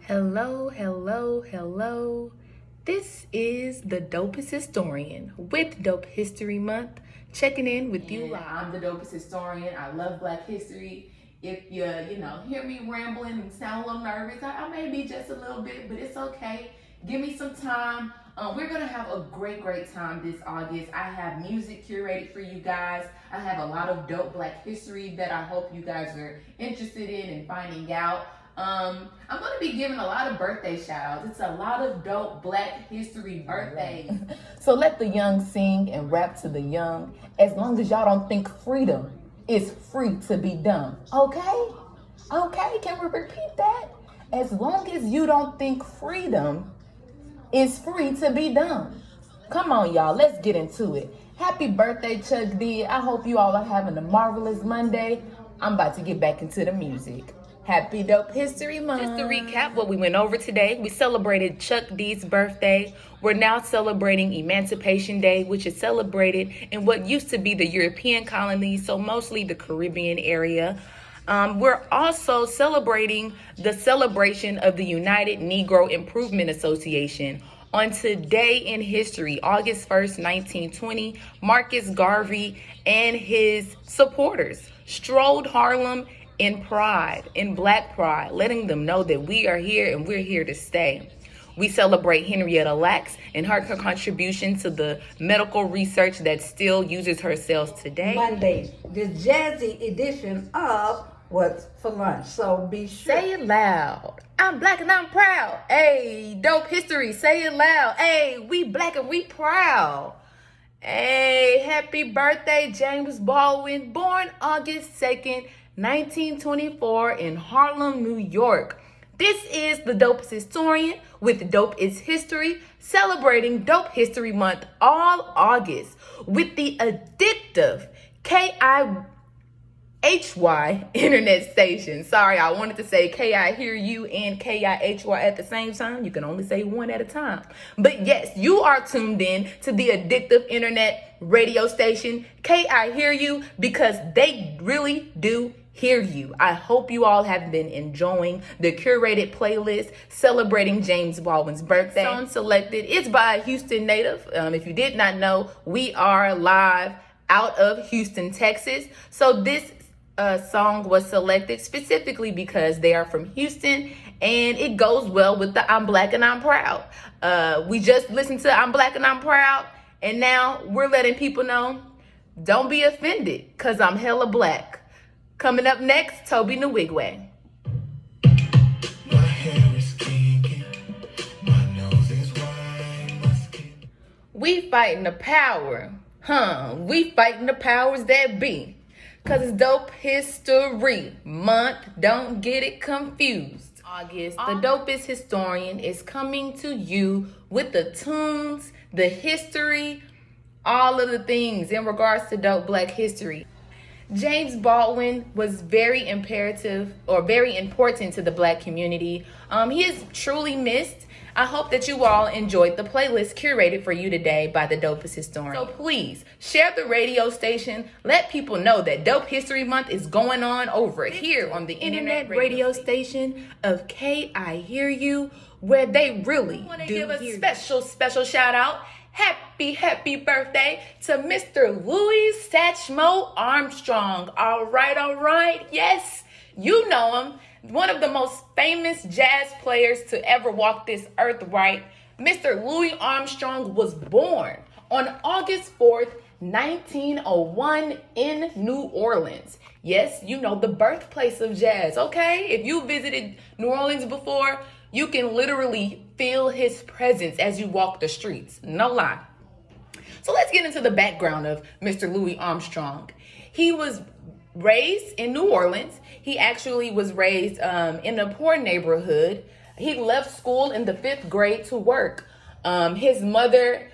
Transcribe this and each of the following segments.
Hello, hello, hello. This is the Dopest Historian with Dope History Month, checking in with you live. I'm the dopest historian. I love Black history. If you hear me rambling and sound a little nervous, I may be just a little bit, but it's okay. Give me some time. We're gonna have a great time this August. I have music curated for you guys. I have a lot of dope Black history that I hope you guys are interested in and finding out. I'm going to be giving a lot of birthday shout outs. It's a lot of dope Black history birthdays. So let the young sing and rap to the young, as long as y'all don't think freedom is free to be dumb. Okay? Okay, can we repeat that? As long as you don't think freedom is free to be dumb. Come on, y'all, let's get into it. Happy birthday, Chuck D. I hope you all are having a marvelous Monday. I'm about to get back into the music. Happy Dope History Month. Just to recap what we went over today, we celebrated Chuck D's birthday. We're now celebrating Emancipation Day, which is celebrated in what used to be the European colonies, so mostly the Caribbean area. We're also celebrating the celebration of the United Negro Improvement Association. On today in history, August 1st, 1920, Marcus Garvey and his supporters strolled Harlem in pride, in Black pride, letting them know that we are here and we're here to stay. We celebrate Henrietta Lacks and her contribution to the medical research that still uses her cells today. Monday, the jazzy edition of What's for Lunch. So be sure. Say it loud. I'm Black and I'm proud. Hey, dope history. Say it loud. Hey, we Black and we proud. Hey, happy birthday, James Baldwin, born August 2nd, 1924 in Harlem, New York. This is the Dopest Historian with Dope is History, celebrating Dope History Month all August with the addictive KIHY internet station. Sorry, I wanted to say KI Hear You and KIHY at the same time. You can only say one at a time. But yes, you are tuned in to the addictive internet radio station, KI Hear You, because they really do hear you. I hope you all have been enjoying the curated playlist celebrating James Baldwin's birthday. Song selected is by a Houston native. If you did not know, we are live out of Houston, Texas. So this song was selected specifically because they are from Houston and it goes well with the I'm Black and I'm Proud. We just listened to I'm Black and I'm Proud, and now we're letting people know, don't be offended because I'm hella black. Coming up next, Toby Nwigwe. My hair is kinky, my nose is white, my skin. We fighting the power, we fighting the powers that be. Cause it's Dope History Month, don't get it confused. August, the Dopest Historian is coming to you with the tunes, the history, all of the things in regards to dope Black history. James Baldwin was very important to the Black community. He is truly missed. I hope that you all enjoyed the playlist curated for you today by the Dopest Historian. So please share the radio station. Let people know that Dope History Month is going on over here on the internet radio station of KI Hear You, where they really do give a special shout out. Happy birthday to Mr. Louis Satchmo Armstrong. All right. Yes, you know him. One of the most famous jazz players to ever walk this earth, right? Mr. Louis Armstrong was born on August 4th, 1901 in New Orleans. Yes, you know, the birthplace of jazz, okay? If you visited New Orleans before, you can literally feel his presence as you walk the streets. No lie. So let's get into the background of Mr. Louis Armstrong. He was raised in New Orleans. He actually was raised in a poor neighborhood. He left school in the 5th grade to work. His mother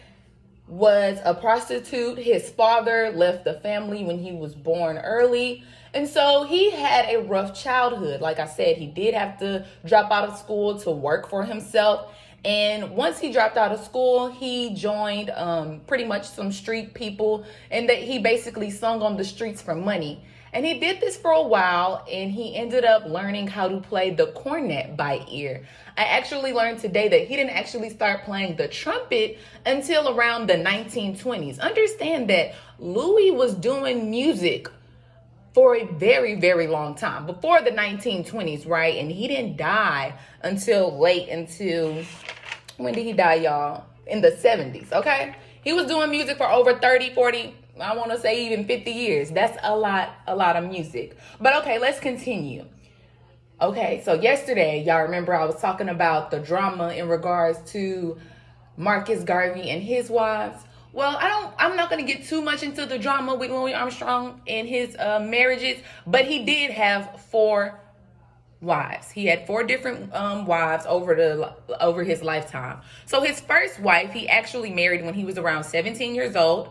was a prostitute. His father left the family when he was born early. And so he had a rough childhood. Like I said, he did have to drop out of school to work for himself. And once he dropped out of school, he joined pretty much some street people, and that he basically sung on the streets for money. And he did this for a while, and he ended up learning how to play the cornet by ear. I actually learned today that he didn't actually start playing the trumpet until around the 1920s. Understand that Louis was doing music for a very, very long time, before the 1920s, right? And he didn't die until when did he die, y'all? In the 70s, okay? He was doing music for over 30, 40, I want to say even 50 years. That's a lot of music. But okay, let's continue. Okay, so yesterday, y'all remember I was talking about the drama in regards to Marcus Garvey and his wives. Well, I'm not going to get too much into the drama with Louis Armstrong and his marriages, but he did have 4 wives. He had 4 different wives over his lifetime. So his first wife, he actually married when he was around 17 years old.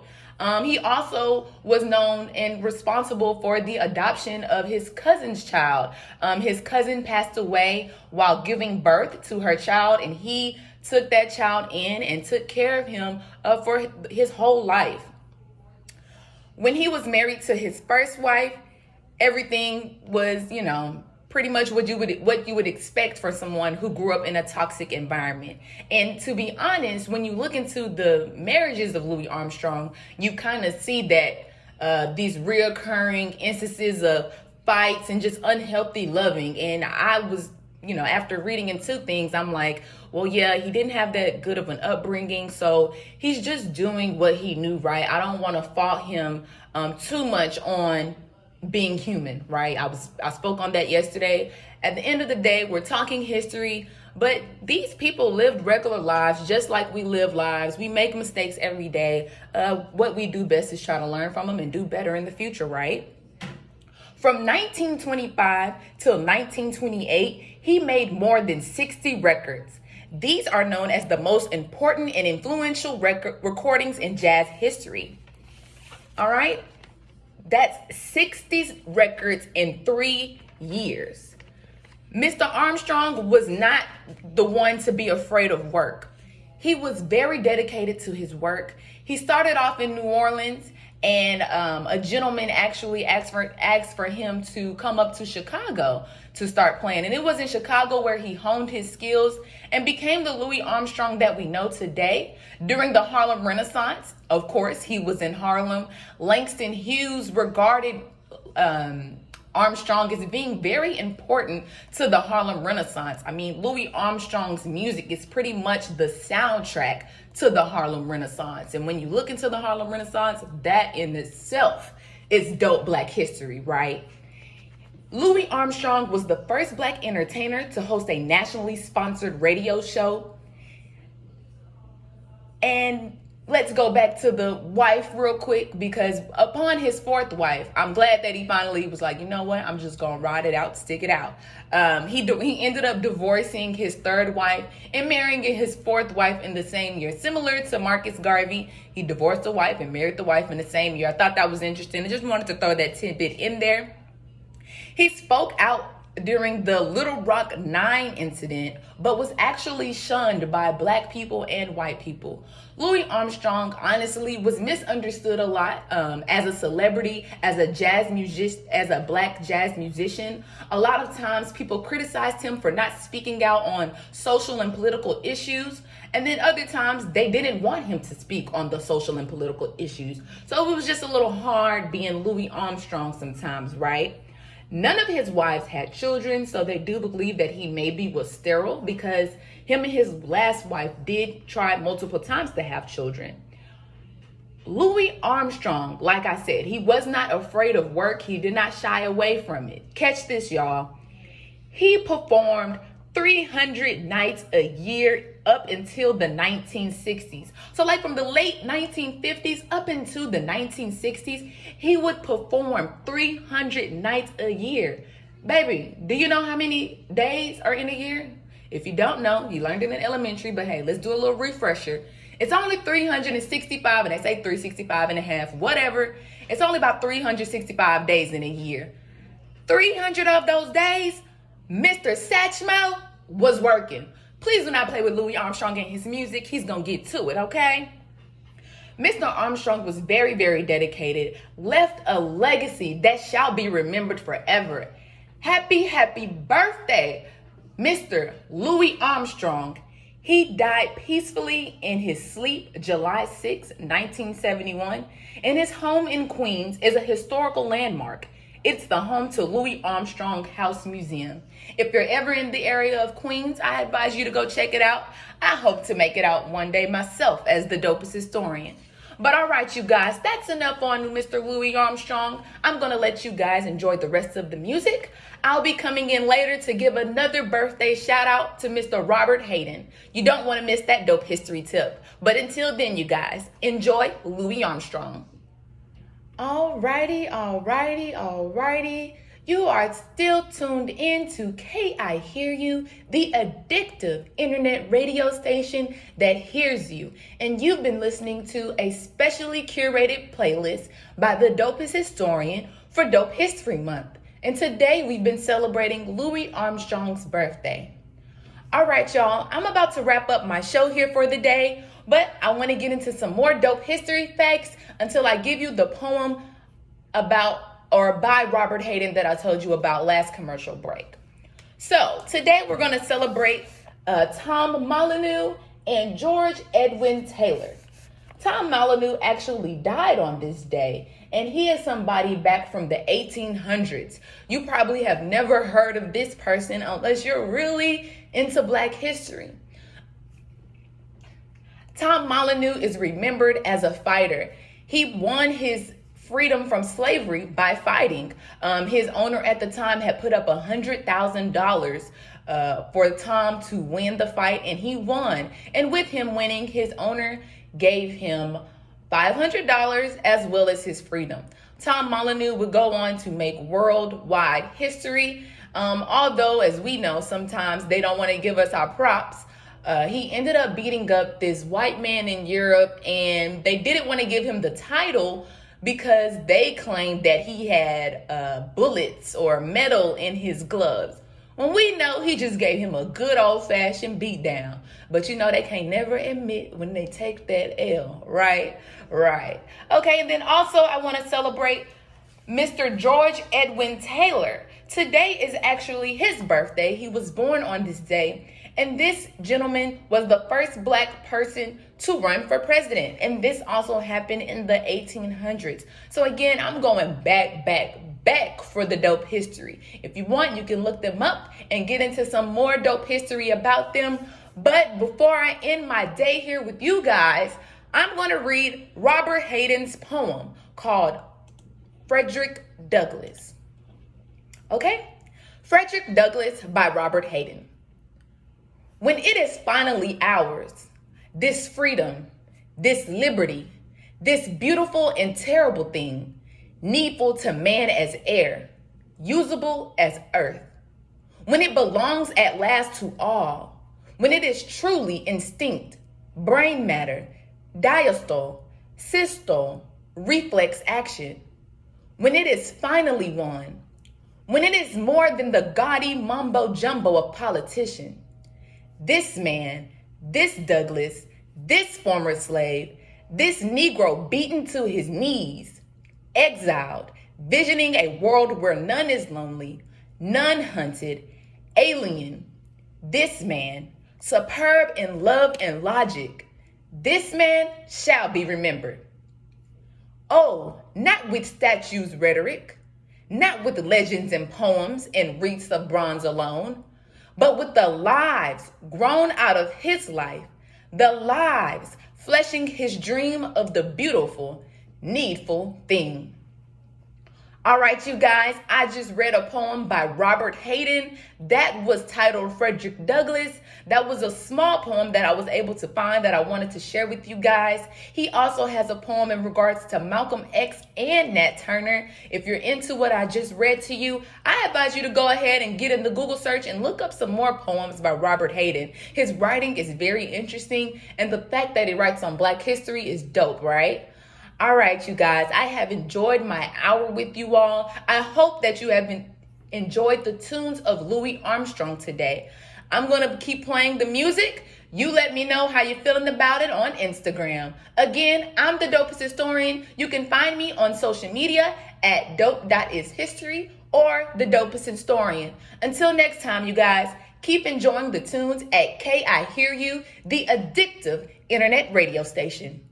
He also was known and responsible for the adoption of his cousin's child. His cousin passed away while giving birth to her child, and he took that child in and took care of him for his whole life. When he was married to his first wife, everything was, pretty much what you would expect for someone who grew up in a toxic environment. And to be honest, when you look into the marriages of Louis Armstrong, you kind of see that these reoccurring instances of fights and just unhealthy loving. And I was, after reading into things, I'm like, well, yeah, he didn't have that good of an upbringing, so he's just doing what he knew, right? I don't want to fault him too much on being human, right? I spoke on that yesterday. At the end of the day, we're talking history, but these people lived regular lives just like we live lives. We make mistakes every day. What we do best is try to learn from them and do better in the future, right? From 1925 till 1928, he made more than 60 records. These are known as the most important and influential recordings in jazz history. All right? That's 60 records in 3 years. Mr. Armstrong was not the one to be afraid of work. He was very dedicated to his work. He started off in New Orleans, and a gentleman actually asked for him to come up to Chicago to start playing. And it was in Chicago where he honed his skills and became the Louis Armstrong that we know today. During the Harlem Renaissance, of course, he was in Harlem. Langston Hughes regarded Armstrong as being very important to the Harlem Renaissance. I mean, Louis Armstrong's music is pretty much the soundtrack to the Harlem Renaissance. And when you look into the Harlem Renaissance, that in itself is dope Black history, right? Louis Armstrong was the first Black entertainer to host a nationally sponsored radio show. And let's go back to the wife real quick, because upon his 4th wife, I'm glad that he finally was like, you know what, I'm just gonna ride it out, stick it out. He ended up divorcing his 3rd wife and marrying his 4th wife in the same year. Similar to Marcus Garvey, he divorced a wife and married the wife in the same year. I thought that was interesting. I just wanted to throw that tidbit in there. He spoke out during the Little Rock 9 incident, but was actually shunned by Black people and white people. Louis Armstrong honestly was misunderstood a lot as a celebrity, as a Black jazz musician. A lot of times people criticized him for not speaking out on social and political issues. And then other times they didn't want him to speak on the social and political issues. So it was just a little hard being Louis Armstrong sometimes, right? None of his wives had children, so they do believe that he maybe was sterile, because him and his last wife did try multiple times to have children. Louis Armstrong, like I said, he was not afraid of work. He did not shy away from it. Catch this, y'all. He performed 300 nights a year up until the 1960s. So like from the late 1950s up into the 1960s, he would perform 300 nights a year. Baby, do you know how many days are in a year? If you don't know, you learned it in elementary, but hey, let's do a little refresher. It's only 365, and they say 365 and a half, whatever. It's only about 365 days in a year. 300 of those days, Mr. Satchmo was working. Please do not play with Louis Armstrong and his music. He's gonna get to it, okay? Mr. Armstrong was very, very dedicated, left a legacy that shall be remembered forever. Happy, happy birthday, Mr. Louis Armstrong. He died peacefully in his sleep July 6, 1971, and his home in Queens is a historical landmark. It's the home to Louis Armstrong House Museum. If you're ever in the area of Queens, I advise you to go check it out. I hope to make it out one day myself as the dopest historian. But all right, you guys, that's enough on Mr. Louis Armstrong. I'm going to let you guys enjoy the rest of the music. I'll be coming in later to give another birthday shout out to Mr. Robert Hayden. You don't want to miss that dope history tip. But until then, you guys, enjoy Louis Armstrong. Alrighty. You are still tuned in to K I Hear You, the addictive internet radio station that hears you. And you've been listening to a specially curated playlist by the dopest historian for Dope History Month. And today we've been celebrating Louis Armstrong's birthday. All right, y'all, I'm about to wrap up my show here for the day, but I want to get into some more dope history facts until I give you the poem by Robert Hayden that I told you about last commercial break. So today we're going to celebrate Tom Molyneux and George Edwin Taylor. Tom Molyneux actually died on this day, and he is somebody back from the 1800s. You probably have never heard of this person unless you're really into Black history. Tom Molyneux is remembered as a fighter. He won his freedom from slavery by fighting. His owner at the time had put up $100,000 for Tom to win the fight, and he won. And with him winning, his owner gave him $500 as well as his freedom. Tom Molyneux would go on to make worldwide history. Although, as we know, sometimes they don't want to give us our props. He ended up beating up this white man in Europe, and they didn't want to give him the title because they claimed that he had bullets or metal in his gloves. When we know he just gave him a good old-fashioned beatdown. But you know they can't never admit when they take that L, right? Right. Okay, and then also I want to celebrate Mr. George Edwin Taylor. Today is actually his birthday. He was born on this day. And this gentleman was the first Black person to run for president. And this also happened in the 1800s. So again, I'm going back for the dope history. If you want, you can look them up and get into some more dope history about them. But before I end my day here with you guys, I'm going to read Robert Hayden's poem called Frederick Douglass. Okay? Frederick Douglass by Robert Hayden. When it is finally ours, this freedom, this liberty, this beautiful and terrible thing, needful to man as air, usable as earth, when it belongs at last to all, when it is truly instinct, brain matter, diastole, systole, reflex action, when it is finally won, when it is more than the gaudy mumbo jumbo of politician, this man, this Douglass, this former slave, this Negro beaten to his knees, exiled, visioning a world where none is lonely, none hunted, alien, this man, superb in love and logic, this man shall be remembered. Oh, not with statues' rhetoric, not with legends and poems and wreaths of bronze alone, but with the lives grown out of his life, the lives fleshing his dream of the beautiful, needful thing. All right, you guys, I just read a poem by Robert Hayden that was titled Frederick Douglass. That was a small poem that I was able to find that I wanted to share with you guys. He also has a poem in regards to Malcolm X and Nat Turner. If you're into what I just read to you, I advise you to go ahead and get in the Google search and look up some more poems by Robert Hayden. His writing is very interesting, and the fact that he writes on Black history is dope, right? All right, you guys, I have enjoyed my hour with you all. I hope that you have enjoyed the tunes of Louis Armstrong today. I'm going to keep playing the music. You let me know how you're feeling about it on Instagram. Again, I'm the dopest historian. You can find me on social media at dope.ishistory or the dopest historian. Until next time, you guys, keep enjoying the tunes at K I Hear You, the addictive internet radio station.